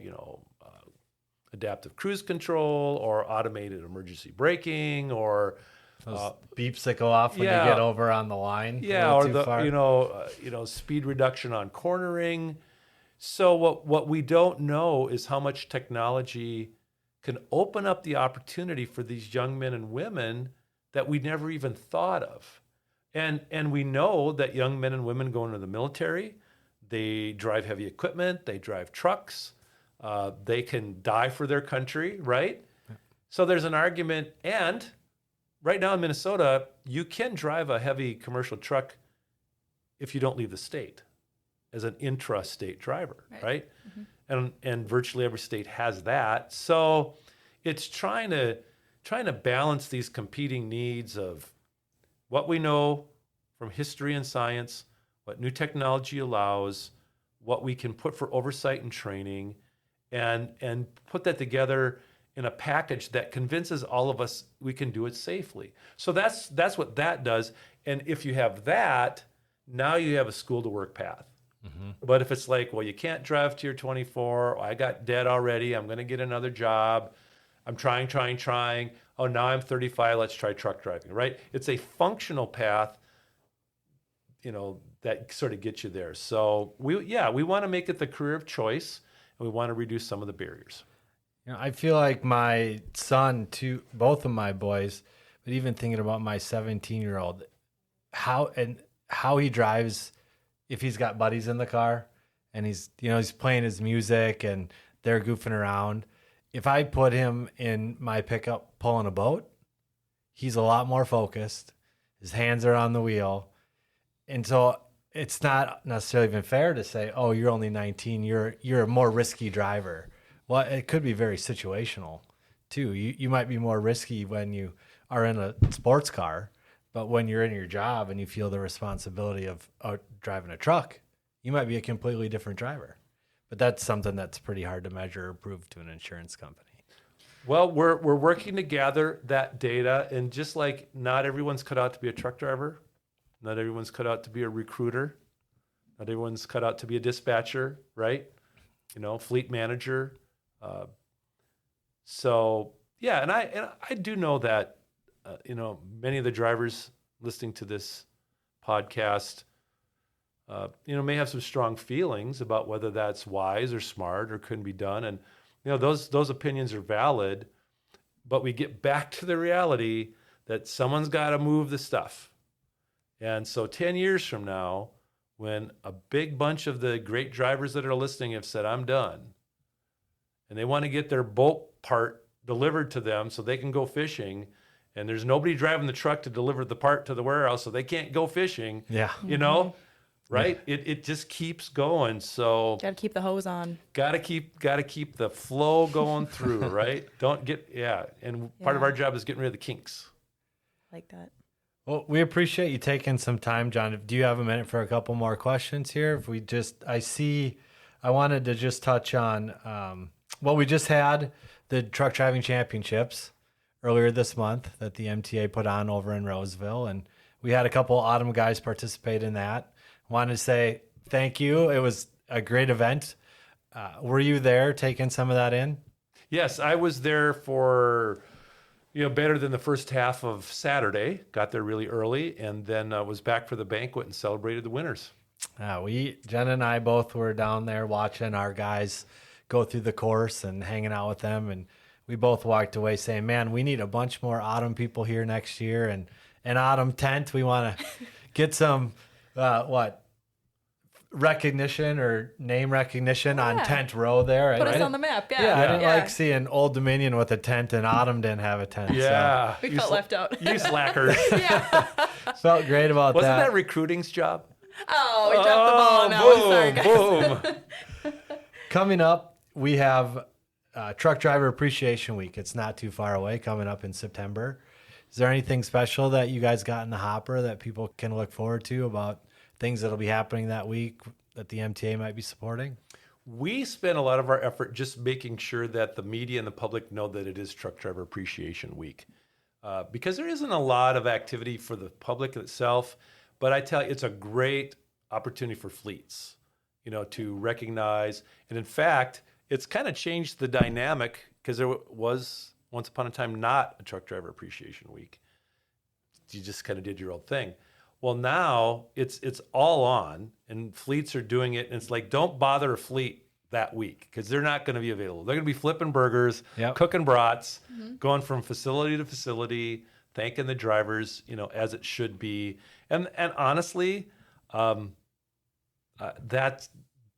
adaptive cruise control or automated emergency braking or those beeps that go off when you get over on the line. Yeah, or the speed reduction on cornering. So what we don't know is how much technology can open up the opportunity for these young men and women that we never even thought of. And we know that young men and women go into the military, they drive heavy equipment, they drive trucks, they can die for their country, right? Yeah. So there's an argument. And right now in Minnesota, you can drive a heavy commercial truck if you don't leave the state as an intrastate driver, right? Mm-hmm. And virtually every state has that. So it's trying to balance these competing needs of what we know from history and science, what new technology allows, what we can put for oversight and training, and put that together in a package that convinces all of us we can do it safely. So that's what that does. And if you have that, now you have a school to work path. Mm-hmm. But if it's like, well, you can't drive to your 24, I got dead already, I'm going to get another job, I'm trying. Oh, now I'm 35, let's try truck driving, right? It's a functional path, that sort of gets you there. So we want to make it the career of choice, and we want to reduce some of the barriers. I feel like my son, both of my boys, but even thinking about my 17-year-old, how he drives, if he's got buddies in the car and he's playing his music and they're goofing around. If I put him in my pickup pulling a boat, he's a lot more focused. His hands are on the wheel. And so it's not necessarily even fair to say, oh, you're only 19, you're a more risky driver. Well, it could be very situational too. You might be more risky when you are in a sports car, but when you're in your job and you feel the responsibility of driving a truck, you might be a completely different driver. But that's something that's pretty hard to measure or prove to an insurance company. Well, we're working to gather that data, and just like not everyone's cut out to be a truck driver, not everyone's cut out to be a recruiter, not everyone's cut out to be a dispatcher, right? Fleet manager. And I do know that many of the drivers listening to this podcast, may have some strong feelings about whether that's wise or smart or couldn't be done. And, those opinions are valid, but we get back to the reality that someone's got to move the stuff. And so 10 years from now, when a big bunch of the great drivers that are listening have said, I'm done, and they want to get their boat part delivered to them so they can go fishing, and there's nobody driving the truck to deliver the part to the warehouse so they can't go fishing. Yeah. Right? Yeah. It just keeps going. So gotta keep the hose on. Gotta keep the flow going through, right? And part of our job is getting rid of the kinks. Like that. Well, we appreciate you taking some time, John. Do you have a minute for a couple more questions here? I wanted to just touch on, we just had the truck driving championships earlier this month that the MTA put on over in Roseville, and we had a couple Autumn guys participate in that. Wanted to say thank you. It was a great event. Were you there taking some of that in? Yes, I was there for better than the first half of Saturday. Got there really early, and then was back for the banquet and celebrated the winners. Jenna and I both were down there watching our guys go through the course and hanging out with them, and we both walked away saying, man, we need a bunch more Autumn people here next year, and an Autumn tent. We want to get some recognition or name recognition on Yeah. Tent Row there. Put I us didn't- on the map. Yeah. Yeah, I didn't like seeing Old Dominion with a tent and Autumn didn't have a tent. Yeah. We felt left out. You slackers. Yeah. So felt great about Wasn't that. that recruiting's job? Oh, we dropped the ball on that one. Sorry, guys. Boom. Coming up, we have Truck Driver Appreciation Week. It's not too far away, coming up in September. Is there anything special that you guys got in the hopper that people can look forward to about things that'll be happening that week that the MTA might be supporting? We spend a lot of our effort just making sure that the media and the public know that it is Truck Driver Appreciation Week. Because there isn't a lot of activity for the public itself, but I tell you, it's a great opportunity for fleets, to recognize. And in fact, it's kind of changed the dynamic because there was once upon a time not a Truck Driver Appreciation Week. You just kind of did your own thing. Well, now it's all on, and fleets are doing it. And it's like, don't bother a fleet that week because they're not going to be available. They're going to be flipping burgers, cooking brats, going from facility to facility, thanking the drivers, as it should be. And honestly, that's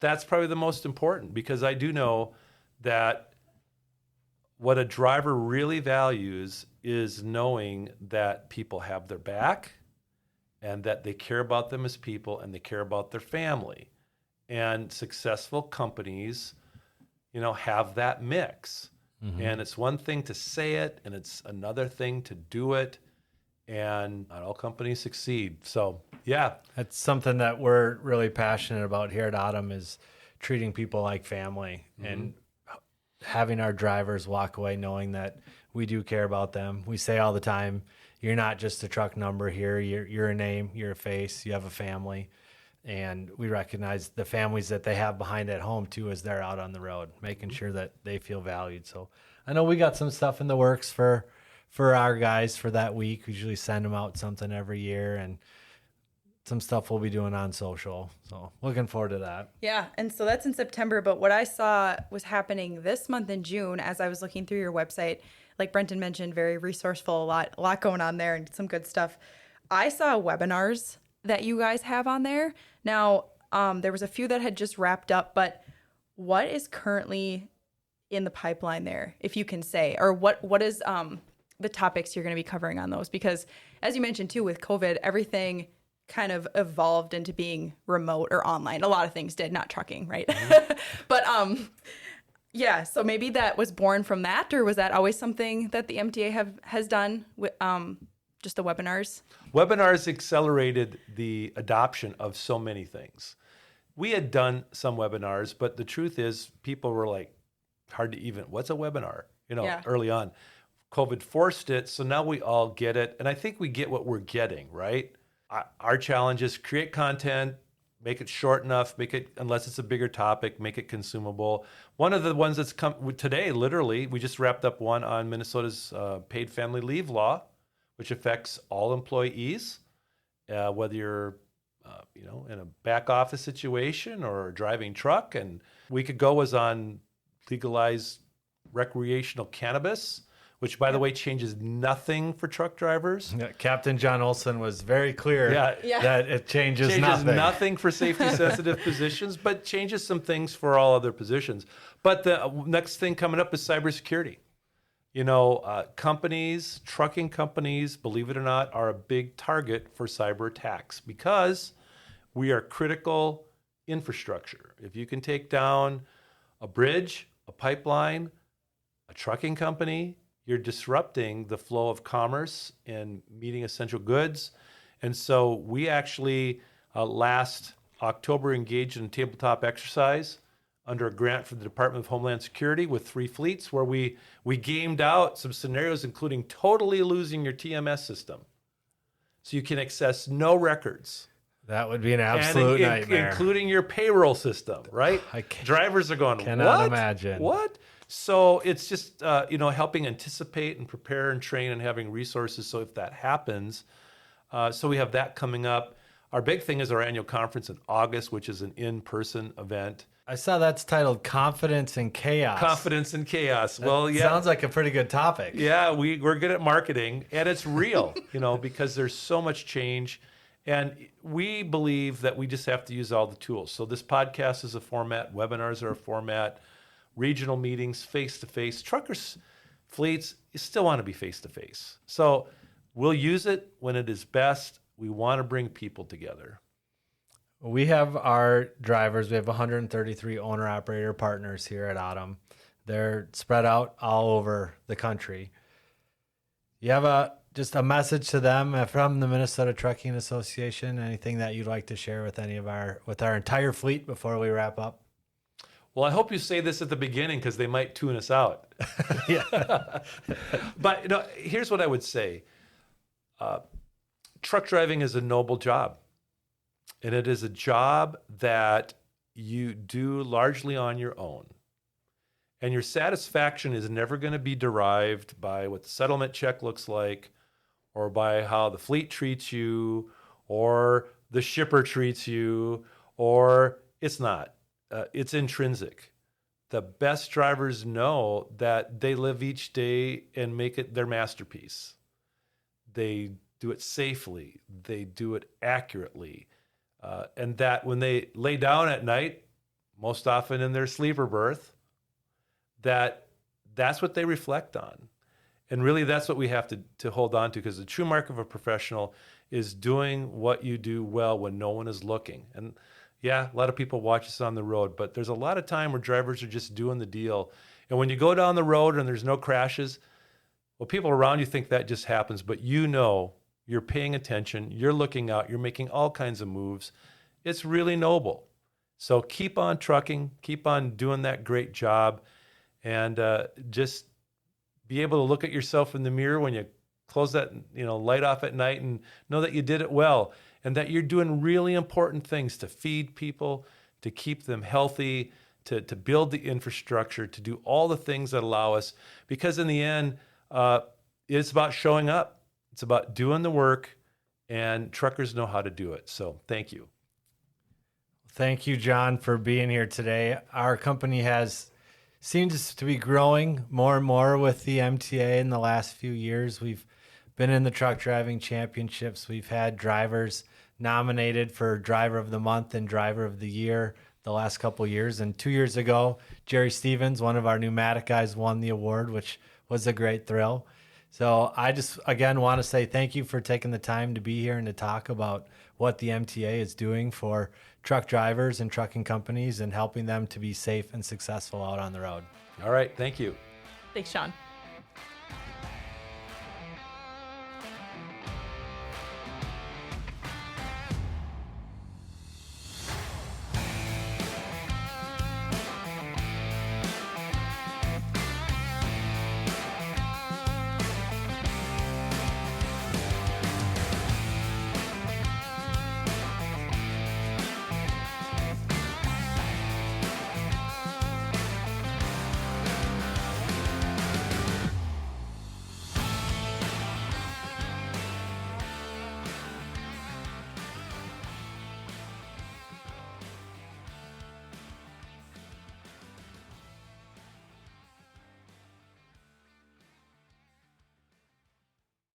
probably the most important, because I do know that what a driver really values is knowing that people have their back and that they care about them as people and they care about their family. And successful companies, have that mix. Mm-hmm. And it's one thing to say it, and it's another thing to do it. And not all companies succeed. So, yeah. That's something that we're really passionate about here at Autumn, is treating people like family and having our drivers walk away knowing that we do care about them. We say all the time, you're not just a truck number here. You're a name, you're a face, you have a family. And we recognize the families that they have behind at home too, as they're out on the road, making sure that they feel valued. So I know we got some stuff in the works for our guys for that week. We usually send them out something every year, and some stuff we'll be doing on social. So looking forward to that. Yeah, and so that's in September. But what I saw was happening this month in June, as I was looking through your website, like Brenton mentioned, very resourceful, a lot going on there and some good stuff. I saw webinars that you guys have on there. Now, there was a few that had just wrapped up, but what is currently in the pipeline there, if you can say, or what is the topics you're going to be covering on those? Because as you mentioned too, with COVID, everything kind of evolved into being remote or online. A lot of things did, not trucking, right? But yeah, so maybe that was born from that, or was that always something that the MTA has done with just the webinars? Webinars accelerated the adoption of so many things. We had done some webinars, but the truth is people were like, hard to even, what's a webinar? Early on. COVID forced it, so now we all get it. And I think we get what we're getting, right? Our challenge is create content, make it short enough, make it, unless it's a bigger topic, make it consumable. One of the ones that's come today, literally, we just wrapped up one on Minnesota's paid family leave law, which affects all employees, whether you're in a back office situation or a driving truck. And week ago was on legalized recreational cannabis, which, by the way, changes nothing for truck drivers. Yeah, Captain John Olson was very clear that it changes nothing for safety-sensitive positions, but changes some things for all other positions. But the next thing coming up is cybersecurity. Companies, trucking companies, believe it or not, are a big target for cyber attacks because we are critical infrastructure. If you can take down a bridge, a pipeline, a trucking company, you're disrupting the flow of commerce and meeting essential goods. And so we actually last October engaged in a tabletop exercise under a grant from the Department of Homeland Security with 3 fleets, where we gamed out some scenarios, including totally losing your TMS system. So you can access no records. That would be an absolute nightmare. Including your payroll system, right? Drivers are going, cannot imagine. What? So it's just, helping anticipate and prepare and train and having resources so if that happens. So we have that coming up. Our big thing is our annual conference in August, which is an in-person event. I saw that's titled Confidence in Chaos. Confidence in Chaos. That sounds like a pretty good topic. Yeah, we're good at marketing, and it's real, because there's so much change. And we believe that we just have to use all the tools. So this podcast is a format, webinars are a format, regional meetings, face-to-face. Truckers, fleets, you still want to be face-to-face. So we'll use it when it is best. We want to bring people together. We have our drivers. We have 133 owner-operator partners here at Autumn. They're spread out all over the country. You have just a message to them from the Minnesota Trucking Association? Anything that you'd like to share with with our entire fleet before we wrap up? Well, I hope you say this at the beginning because they might tune us out. Yeah. But here's what I would say. Truck driving is a noble job. And it is a job that you do largely on your own. And your satisfaction is never going to be derived by what the settlement check looks like, or by how the fleet treats you, or the shipper treats you, or it's not. It's intrinsic. The best drivers know that they live each day and make it their masterpiece. They do it safely. They do it accurately. And that when they lay down at night, most often in their sleeper berth, that's what they reflect on. And really that's what we have to hold on to, because the true mark of a professional is doing what you do well when no one is looking. And yeah, a lot of people watch us on the road, but there's a lot of time where drivers are just doing the deal. And when you go down the road and there's no crashes, well, people around you think that just happens, but you're paying attention, you're looking out, you're making all kinds of moves. It's really noble. So keep on trucking, keep on doing that great job, and just be able to look at yourself in the mirror when you close that light off at night and know that you did it well, and that you're doing really important things to feed people, to keep them healthy, to build the infrastructure, to do all the things that allow us. Because in the end, it's about showing up. It's about doing the work, and truckers know how to do it. So thank you. Thank you, John, for being here today. Our company seems to be growing more and more with the MTA in the last few years. We've been in the truck driving championships. We've had drivers nominated for Driver of the Month and Driver of the Year the last couple of years. And 2 years ago, Jerry Stevens, one of our pneumatic guys, won the award, which was a great thrill. So I just, again, want to say thank you for taking the time to be here and to talk about what the MTA is doing for truck drivers and trucking companies and helping them to be safe and successful out on the road. All right. Thank you. Thanks, Sean.